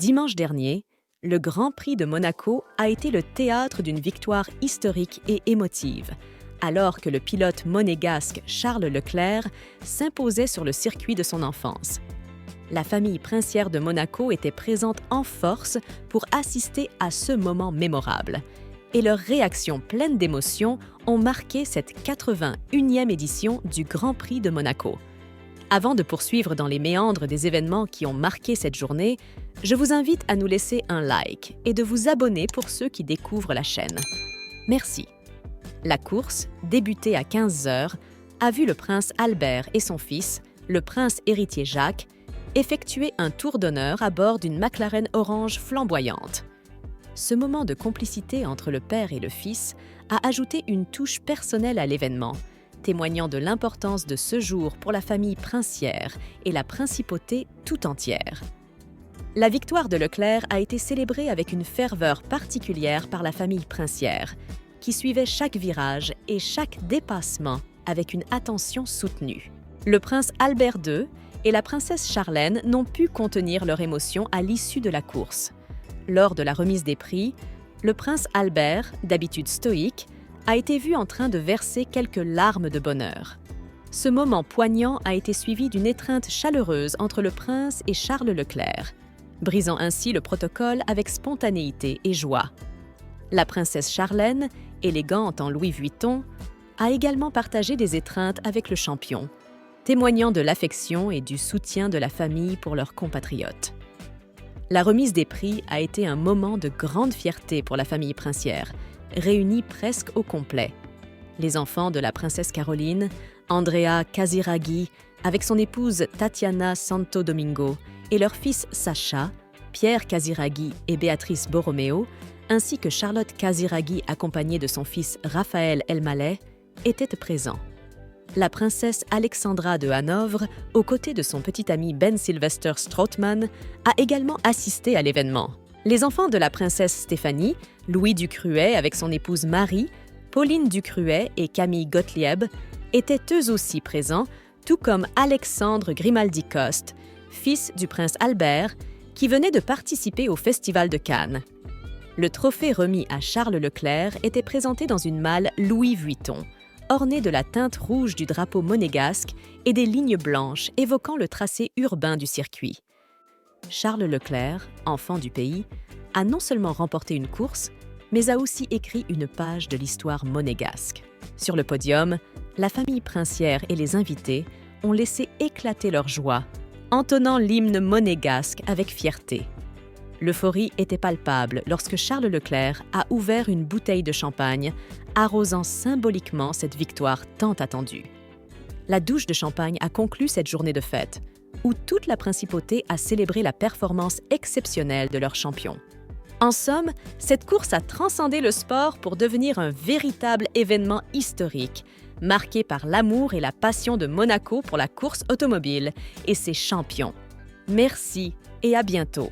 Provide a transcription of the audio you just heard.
Dimanche dernier, le Grand Prix de Monaco a été le théâtre d'une victoire historique et émotive, alors que le pilote monégasque Charles Leclerc s'imposait sur le circuit de son enfance. La famille princière de Monaco était présente en force pour assister à ce moment mémorable, et leurs réactions pleines d'émotion ont marqué cette 81e édition du Grand Prix de Monaco. Avant de poursuivre dans les méandres des événements qui ont marqué cette journée, je vous invite à nous laisser un like et de vous abonner pour ceux qui découvrent la chaîne. Merci. La course, débutée à 15h, a vu le prince Albert et son fils, le prince héritier Jacques, effectuer un tour d'honneur à bord d'une McLaren orange flamboyante. Ce moment de complicité entre le père et le fils a ajouté une touche personnelle à l'événement, témoignant de l'importance de ce jour pour la famille princière et la principauté tout entière. La victoire de Leclerc a été célébrée avec une ferveur particulière par la famille princière, qui suivait chaque virage et chaque dépassement avec une attention soutenue. Le prince Albert II et la princesse Charlène n'ont pu contenir leur émotion à l'issue de la course. Lors de la remise des prix, le prince Albert, d'habitude stoïque, a été vu en train de verser quelques larmes de bonheur. Ce moment poignant a été suivi d'une étreinte chaleureuse entre le prince et Charles Leclerc, brisant ainsi le protocole avec spontanéité et joie. La princesse Charlène, élégante en Louis Vuitton, a également partagé des étreintes avec le champion, témoignant de l'affection et du soutien de la famille pour leurs compatriotes. La remise des prix a été un moment de grande fierté pour la famille princière, réunis presque au complet. Les enfants de la princesse Caroline, Andrea Casiraghi, avec son épouse Tatiana Santo Domingo, et leur fils Sacha, Pierre Casiraghi et Béatrice Borromeo, ainsi que Charlotte Casiraghi accompagnée de son fils Raphaël Elmaleh, étaient présents. La princesse Alexandra de Hanovre, aux côtés de son petit ami Ben Sylvester Strootman, a également assisté à l'événement. Les enfants de la princesse Stéphanie, Louis Ducruet avec son épouse Marie, Pauline Ducruet et Camille Gottlieb, étaient eux aussi présents, tout comme Alexandre Grimaldi-Coste, fils du prince Albert, qui venait de participer au Festival de Cannes. Le trophée remis à Charles Leclerc était présenté dans une malle Louis Vuitton, ornée de la teinte rouge du drapeau monégasque et des lignes blanches évoquant le tracé urbain du circuit. Charles Leclerc, enfant du pays, a non seulement remporté une course, mais a aussi écrit une page de l'histoire monégasque. Sur le podium, la famille princière et les invités ont laissé éclater leur joie, entonnant l'hymne monégasque avec fierté. L'euphorie était palpable lorsque Charles Leclerc a ouvert une bouteille de champagne, arrosant symboliquement cette victoire tant attendue. La douche de champagne a conclu cette journée de fête, où toute la principauté a célébré la performance exceptionnelle de leur champion. En somme, cette course a transcendé le sport pour devenir un véritable événement historique, marqué par l'amour et la passion de Monaco pour la course automobile et ses champions. Merci et à bientôt.